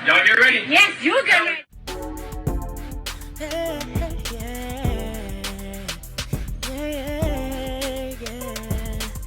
Y'all get ready? Yes, you get ready.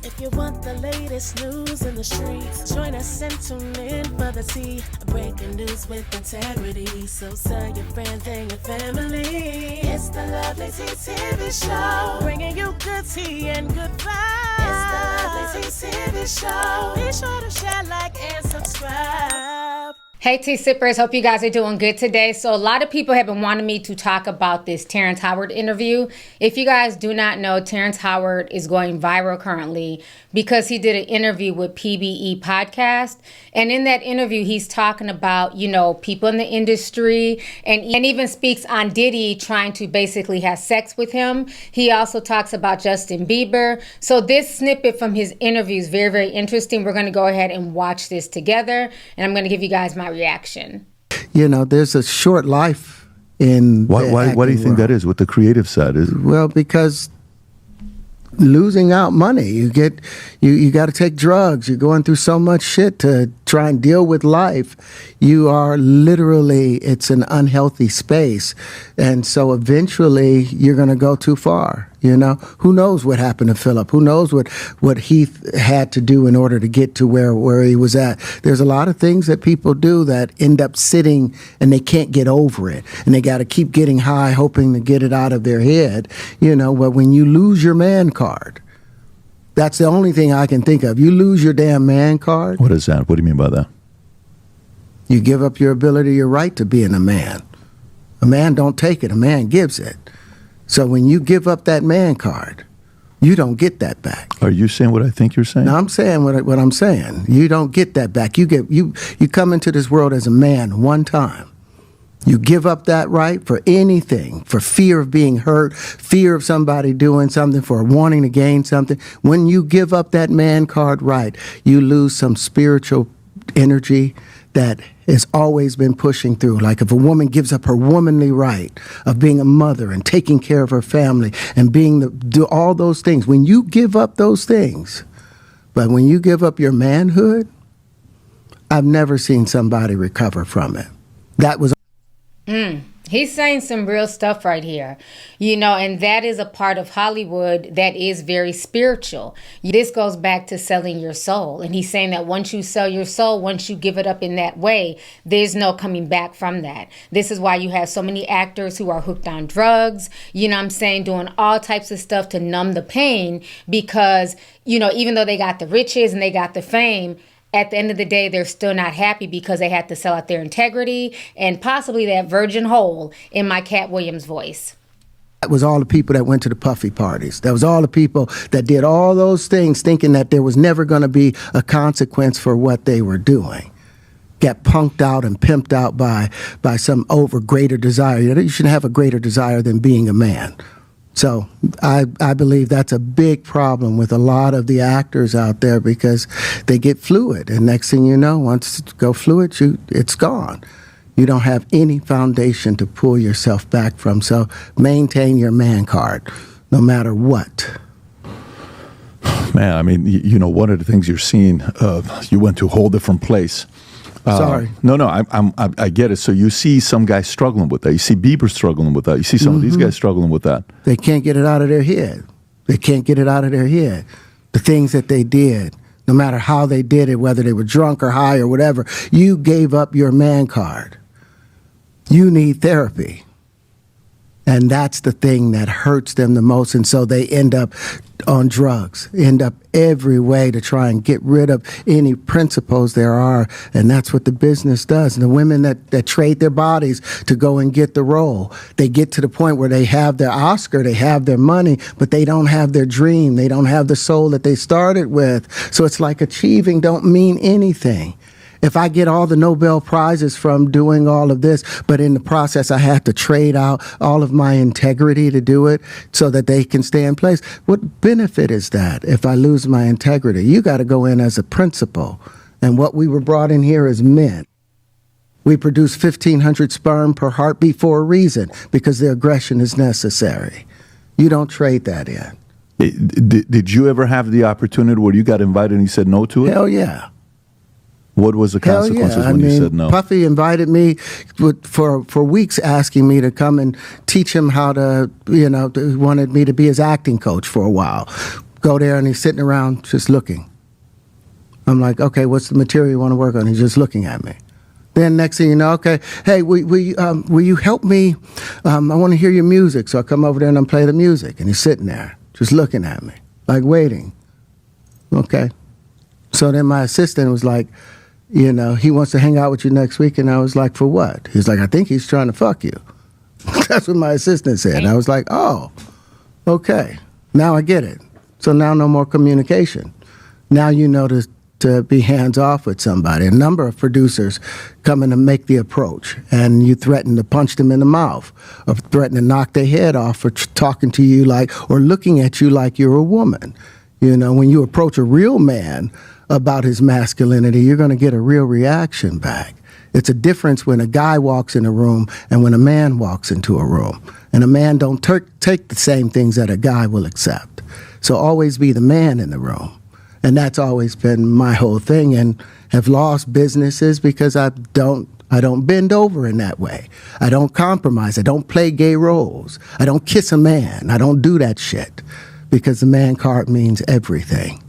If you want the latest news in the streets, join us and tune in for the tea. Breaking news with integrity. So tell your friends and your family. It's the Lovelyti TV show, bringing you good tea and good vibes. It's the Lovelyti TV show. Be sure to share, like, and subscribe. Hey tea sippers, hope you guys are doing good today. So a lot of people have been wanting me to talk about this Terrence Howard interview. If you guys do not know, Terrence Howard is going viral currently because he did an interview with PBE podcast. And in that interview, he's talking about, you know, people in the industry and even speaks on Diddy trying to basically have sex with him. He also talks about Justin Bieber. So this snippet from his interview is very, very interesting. We're going to go ahead and watch this together. And I'm going to give you guys my reaction. You know, there's a short life in why do you think that is with the creative side? Well, because losing out money, you got to take drugs. You're going through so much shit to try and deal with life. You are literally, it's an unhealthy space. And so eventually you're going to go too far. You know, who knows what happened to Philip? Who knows what he had to do in order to get to where he was at? There's a lot of things that people do that end up sitting and they can't get over it. And they got to keep getting high, hoping to get it out of their head. You know, but when you lose your man card, that's the only thing I can think of. You lose your damn man card. What is that? What do you mean by that? You give up your ability, your right to being a man. A man don't take it. A man gives it. So when you give up that man card, you don't get that back. Are you saying what I think you're saying? No, I'm saying what I'm saying. You don't get that back. You come into this world as a man one time. You give up that right for anything, for fear of being hurt, fear of somebody doing something, for wanting to gain something. When you give up that man card right, you lose some spiritual energy that has always been pushing through. Like if a woman gives up her womanly right of being a mother and taking care of her family and do all those things, when you give up those things, but when you give up your manhood, I've never seen somebody recover from it. That was He's saying some real stuff right here, you know, and that is a part of Hollywood that is very spiritual. This goes back to selling your soul. And he's saying that once you sell your soul, once you give it up in that way, there's no coming back from that. This is why you have so many actors who are hooked on drugs, you know what I'm saying, doing all types of stuff to numb the pain because, you know, even though they got the riches and they got the fame, at the end of the day, they're still not happy because they had to sell out their integrity and possibly that virgin hole in my Cat Williams voice. That was all the people that went to the puffy parties. That was all the people that did all those things thinking that there was never going to be a consequence for what they were doing. Got punked out and pimped out by some greater desire. You shouldn't have a greater desire than being a man. So I believe that's a big problem with a lot of the actors out there because they get fluid. And next thing you know, once you go fluid, it's gone. You don't have any foundation to pull yourself back from. So maintain your man card, no matter what. Man, I mean, you know, one of the things you're seeing, you went to a whole different place. Sorry. No, I get it. So you see some guys struggling with that. You see Bieber struggling with that. You see some of these guys struggling with that. They can't get it out of their head. They can't get it out of their head. The things that they did, no matter how they did it, whether they were drunk or high or whatever, you gave up your man card. You need therapy. And that's the thing that hurts them the most. And so they end up on drugs, end up every way to try and get rid of any principles there are. And that's what the business does. And the women that trade their bodies to go and get the role, they get to the point where they have their Oscar, they have their money, but they don't have their dream. They don't have the soul that they started with. So it's like achieving don't mean anything. If I get all the Nobel Prizes from doing all of this, but in the process I have to trade out all of my integrity to do it so that they can stay in place, what benefit is that if I lose my integrity? You got to go in as a principal. And what we were brought in here as men. We produce 1,500 sperm per heartbeat for a reason, because the aggression is necessary. You don't trade that in. Did you ever have the opportunity where you got invited and you said no to it? Hell yeah. What was the consequences when you said no? Puffy invited me for weeks, asking me to come and teach him how to, he wanted me to be his acting coach for a while. Go there, and he's sitting around just looking. I'm like, okay, what's the material you want to work on? He's just looking at me. Then next thing you know, okay, hey, will you help me? I want to hear your music. So I come over there and I play the music, and he's sitting there just looking at me, like waiting. Okay. So then my assistant was like, he wants to hang out with you next week. And I was like, for what? He's like, I think he's trying to fuck you. That's what my assistant said. And I was like, oh, okay. Now I get it. So now no more communication. Now you know to be hands off with somebody. A number of producers come in to make the approach, and you threaten to punch them in the mouth, or threaten to knock their head off for talking to you or looking at you like you're a woman. When you approach a real man about his masculinity, you're going to get a real reaction back. It's a difference when a guy walks in a room and when a man walks into a room. And a man don't take the same things that a guy will accept. So always be the man in the room. And that's always been my whole thing, and have lost businesses because I don't bend over in that way. I don't compromise. I don't play gay roles. I don't kiss a man. I don't do that shit, because the man card means everything.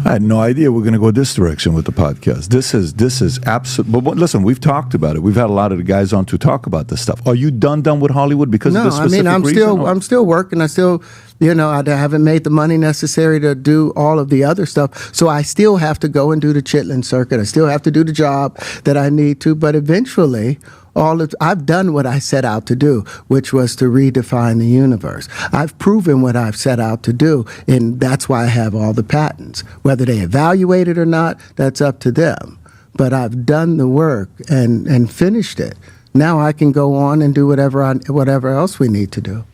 I had no idea we're going to go this direction with the podcast. This is absolute. But listen, we've talked about it. We've had a lot of the guys on to talk about this stuff. Are you done with Hollywood because of this specific reason? I'm still working. I still, I haven't made the money necessary to do all of the other stuff. So I still have to go and do the Chitlin circuit. I still have to do the job that I need to. But eventually, I've done what I set out to do, which was to redefine the universe. I've proven what I've set out to do, and that's why I have all the patents. Whether they evaluate it or not, that's up to them. But I've done the work and finished it. Now I can go on and do whatever else we need to do.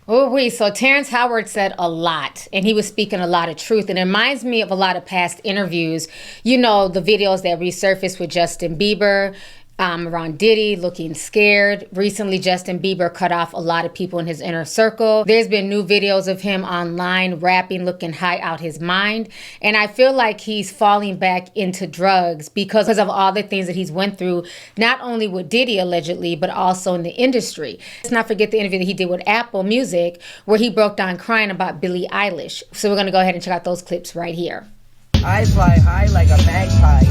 So Terrence Howard said a lot, and he was speaking a lot of truth. And it reminds me of a lot of past interviews. The videos that resurfaced with Justin Bieber, around Diddy looking scared. Recently, Justin Bieber cut off a lot of people in his inner circle. There's been new videos of him online rapping, looking high out his mind. And I feel like he's falling back into drugs because of all the things that he's went through, not only with Diddy allegedly, but also in the industry. Let's not forget the interview that he did with Apple Music, where he broke down crying about Billie Eilish. So we're going to go ahead and check out those clips right here. I fly high like a magpie.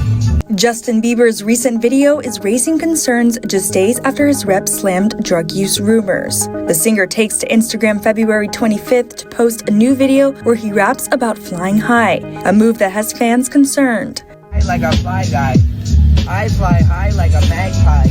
Justin Bieber's recent video is raising concerns just days after his rep slammed drug use rumors. The singer takes to Instagram February 25th to post a new video where he raps about flying high, a move that has fans concerned. Like a fly guy. I fly high like a magpie.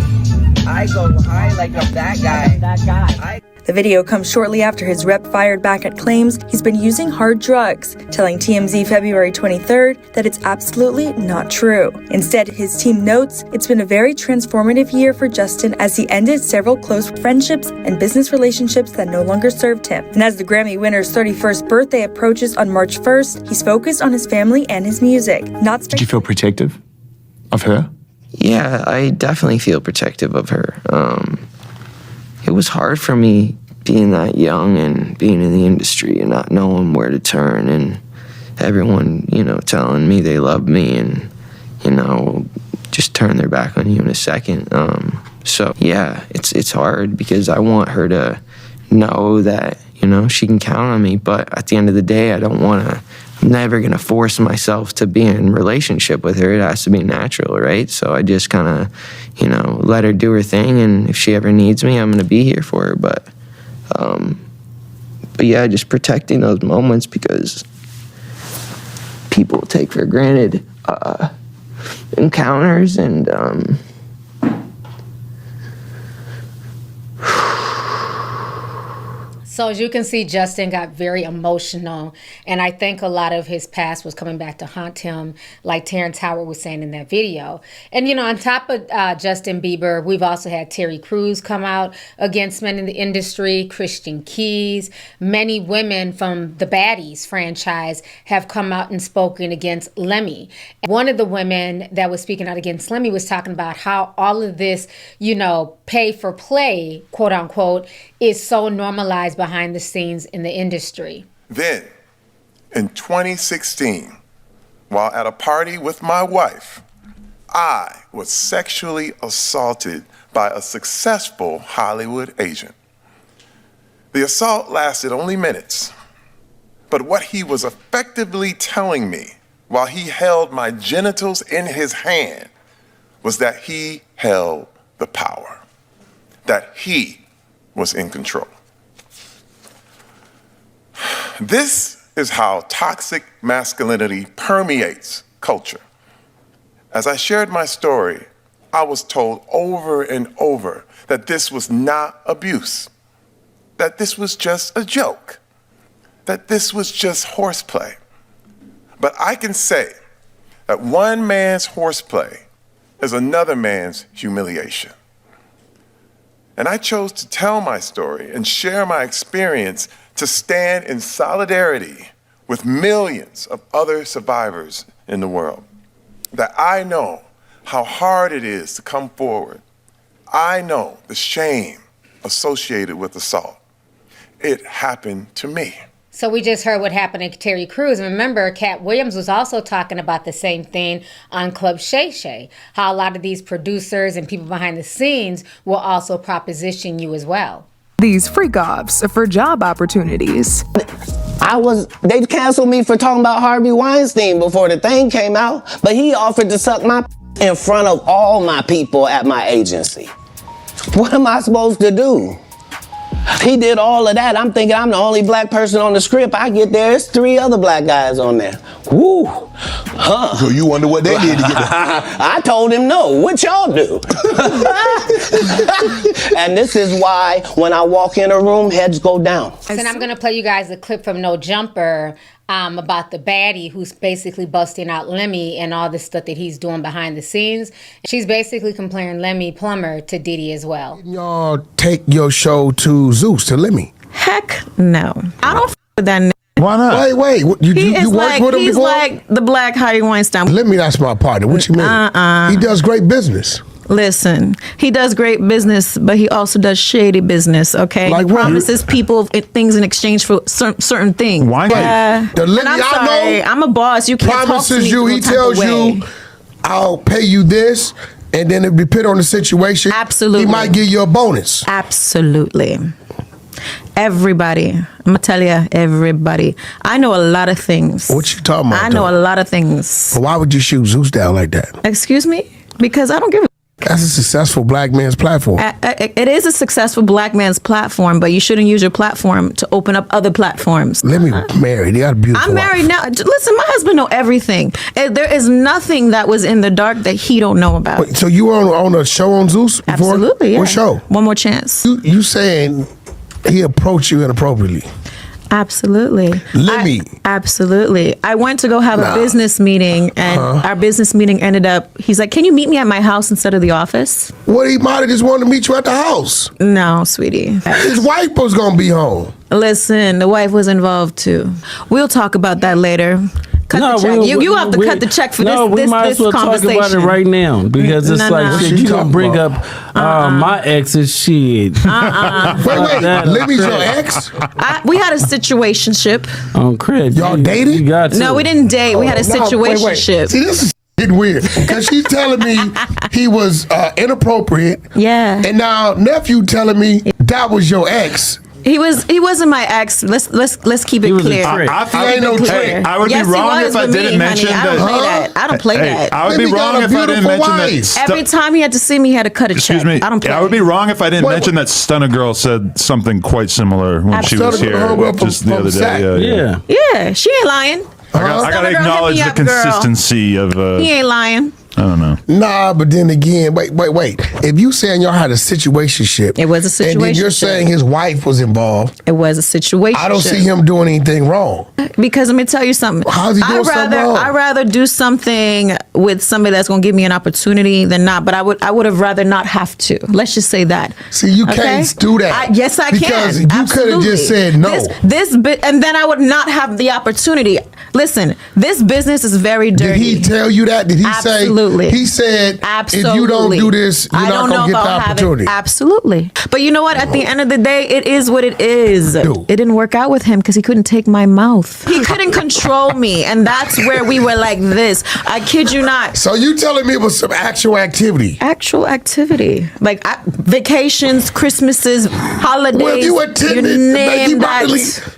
I go high like I'm that guy. The video comes shortly after his rep fired back at claims he's been using hard drugs, telling TMZ February 23rd that it's absolutely not true. Instead, his team notes it's been a very transformative year for Justin as he ended several close friendships and business relationships that no longer served him. And as the Grammy winner's 31st birthday approaches on March 1st, he's focused on his family and his music. Did you feel protective of her? Yeah, I definitely feel protective of her. It was hard for me being that young and being in the industry and not knowing where to turn, and everyone, telling me they love me and, just turn their back on you in a second. So yeah, it's hard because I want her to know that, she can count on me, but at the end of the day, I'm never going to force myself to be in a relationship with her. It has to be natural, right? So I just kind of, let her do her thing, and if she ever needs me, I'm going to be here for her. But yeah, just protecting those moments because people take for granted encounters and So as you can see, Justin got very emotional, and I think a lot of his past was coming back to haunt him, like Terrence Howard was saying in that video. And, on top of Justin Bieber, we've also had Terry Crews come out against men in the industry, Christian Keys. Many women from the Baddies franchise have come out and spoken against Lemmy. One of the women that was speaking out against Lemmy was talking about how all of this, pay for play, quote unquote, is so normalized behind the scenes in the industry. Then, in 2016, while at a party with my wife, I was sexually assaulted by a successful Hollywood agent. The assault lasted only minutes, but what he was effectively telling me while he held my genitals in his hand was that he held the power, that he was in control. This is how toxic masculinity permeates culture. As I shared my story, I was told over and over that this was not abuse, that this was just a joke, that this was just horseplay. But I can say that one man's horseplay is another man's humiliation. And I chose to tell my story and share my experience to stand in solidarity with millions of other survivors in the world. That I know how hard it is to come forward. I know the shame associated with assault. It happened to me. So we just heard what happened to Terry Crews. And remember, Cat Williams was also talking about the same thing on Club Shay Shay, how a lot of these producers and people behind the scenes will also proposition you as well. These freak-offs are for job opportunities. They canceled me for talking about Harvey Weinstein before the thing came out, but he offered to suck my in front of all my people at my agency. What am I supposed to do? He did all of that. I'm thinking I'm the only black person on the script. I get there, there's 3 other black guys on there. Woo! Huh. So you wonder what they did to get there? I told him no. What y'all do? And this is why when I walk in a room, heads go down. And I'm going to play you guys a clip from No Jumper about the baddie who's basically busting out Lemmy and all the stuff that he's doing behind the scenes. She's basically comparing Lemmy Plummer to Diddy as well. Y'all take your show to Zeus, to Lemmy. Heck no. I don't with that nigga. Why not? Wait. You worked with him before? He's like the black Harvey Weinstein. Lemmy, that's my partner. What you mean? He does great business. Listen, he does great business, but he also does shady business, okay? Like he promises people things in exchange for certain things. Why? The Lemmy I'm sorry, I'm a boss. You can't promises you, he tells you, I'll pay you this, and then it depends on the situation. Absolutely. He might give you a bonus. Absolutely. Everybody. I'm going to tell you, everybody. I know a lot of things. What you talking about? I know a lot of things. Why would you shoot Zeus down like that? Excuse me? Because I don't give a That's a successful black man's platform. It is a successful black man's platform, but you shouldn't use your platform to open up other platforms. Let me married. He got a beautiful I'm married now. Listen, my husband know everything. There is nothing that was in the dark that he don't know about. Wait, so you were on a show on Zeus before? Absolutely, yeah. What show? One More Chance. You saying he approached you inappropriately? Absolutely. Lemmy. Absolutely. I went to go have a business meeting, and our business meeting ended up, he's like, can you meet me at my house instead of the office? What, he might have just wanted to meet you at the house? No, sweetie. His wife was going to be home. Listen, the wife was involved too. We'll talk about that later. Cut the check. You have to cut the check for this conversation. No, we might as well talk about it right now, because it's shit, you gonna bring up my ex's shit. Wait, Lemmy's your ex? We had a situationship. Oh, Chris. Y'all dated? You got to. No, we didn't date. We had a situationship. See, this is getting weird, because she's telling me he was inappropriate. Yeah. And now nephew telling me that was your ex. He wasn't my ex. Let's keep it clear. I ain't no trick. I would be wrong if I didn't mention that. I don't play that. I would be wrong if I didn't mention that. Every time he had to see me, he had to cut a check. Excuse me. I don't play. I would be wrong if I didn't mention that Stunner Girl said something quite similar when she was here just the other day. Yeah, she ain't lying. I gotta acknowledge the consistency of. He ain't lying. I don't know. Nah, but then again, wait. If you saying y'all had a situationship, it was a situationship, and then you're saying his wife was involved, it was a situation. I don't see him doing anything wrong. Because let me tell you something. How's he doing something wrong? I'd rather do something with somebody that's going to give me an opportunity than not. But I would have rather not have to. Let's just say that. See, you can't do that. Yes, I can. Because you could have just said no. And then I would not have the opportunity. Listen, this business is very dirty. Did he tell you that? Did he say? Absolutely. He said, absolutely. if you don't do this, you're not going to get the opportunity. Absolutely. But you know what? At the end of the day, it is what it is. It didn't work out with him because he couldn't take my mouth. He couldn't control me. And that's where we were like this. I kid you not. So you telling me it was some actual activity? Actual activity. Like vacations, Christmases, holidays. Well, you attended.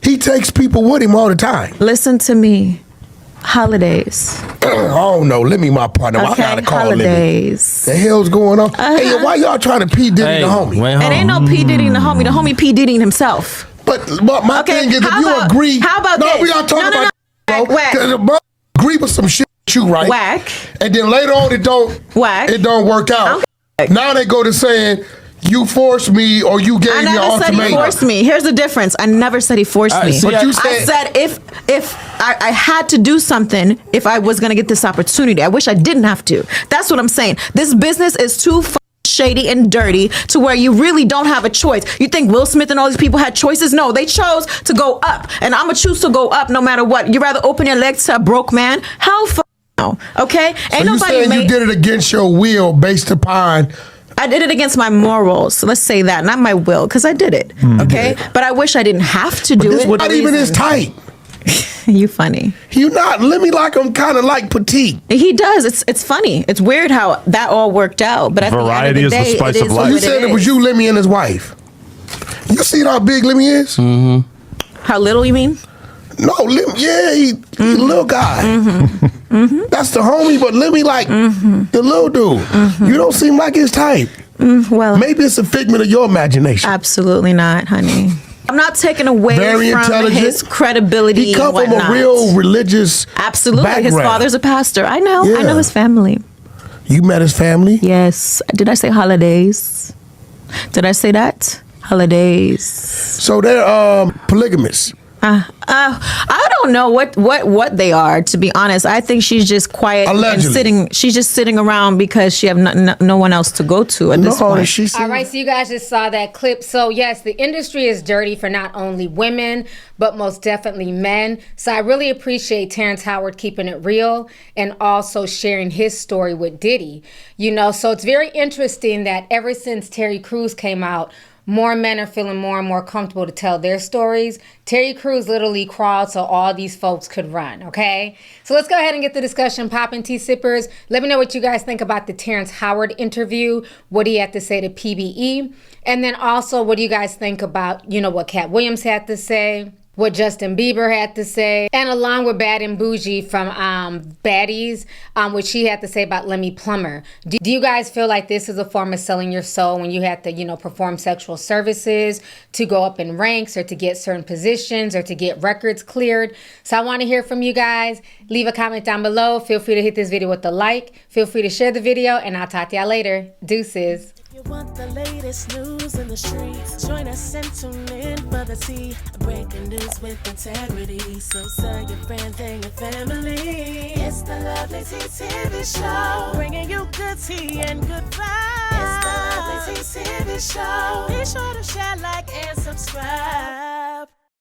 He takes people with him all the time. Listen to me. Holidays. Oh no, let me my partner. Okay, I gotta call holidays. The hell's going on? Hey, why y'all trying to P Diddy the homie? It ain't no P Diddy the homie. The homie P Diddy himself. But my thing is, if you agree, how about no, this? we not talking about whack. Because the agree with some shit you right, whack, and then later on it don't work out. Now they go to saying, you forced me or you gave me an ultimatum. I never said he forced me. Here's the difference. I never said he forced me. But you said, I said if I had to do something, if I was going to get this opportunity, I wish I didn't have to. That's what I'm saying. This business is too shady and dirty to where you really don't have a choice. You think Will Smith and all these people had choices? No, they chose to go up. And I'm going to choose to go up no matter what. You rather open your legs to a broke man? Hell no. Okay? So ain't nobody you did it against your will based upon... I did it against my morals. Let's say that, not my will, because I did it. Okay, but I wish I didn't have to do it. Not even his type. You funny. You not. Let me like him kind of like petite. He does. It's funny. It's weird how that all worked out. But at variety the end of the day, is the spice of life. So you said it was you, Lemmy, and his wife. You see how big Lemmy is? Mm-hmm. How little you mean? No, Lemmy. Yeah, he's a little guy. That's the homie, but Lemmy like the little dude. You don't seem like his type. Well, maybe it's a figment of your imagination. Absolutely not, honey. I'm not taking away from his credibility. He come from a real religious background. His father's a pastor. I know. Yeah. I know his family. You met his family? Yes. Did I say holidays? Did I say that? Holidays. So they're polygamous. I don't know what they are, to be honest. I think she's just quiet and sitting. She's just sitting around because she have no one else to go to at this point. All right, so you guys just saw that clip. So yes, the industry is dirty for not only women, but most definitely men. So I really appreciate Terrence Howard keeping it real and also sharing his story with Diddy. So it's very interesting that ever since Terry Crews came out, more men are feeling more and more comfortable to tell their stories. Terry Crews literally crawled so all these folks could run, okay? So let's go ahead and get the discussion popping, tea sippers. Let me know what you guys think about the Terrence Howard interview, what he had to say to PBE, and then also what do you guys think about, what Cat Williams had to say, what Justin Bieber had to say, and along with Bad and Bougie from Baddies, what she had to say about Lemmy Plummer. Do you guys feel like this is a form of selling your soul when you have to, perform sexual services to go up in ranks or to get certain positions or to get records cleared? So I want to hear from you guys. Leave a comment down below. Feel free to hit this video with a like. Feel free to share the video, and I'll talk to y'all later. Deuces. You want the latest news in the streets? Join us and tune in for the tea. Breaking news with integrity. So tell your friends and your family. It's the Lovelyti TV show, bringing you good tea and good vibes. It's the Lovelyti TV show. Be sure to share, like, and subscribe.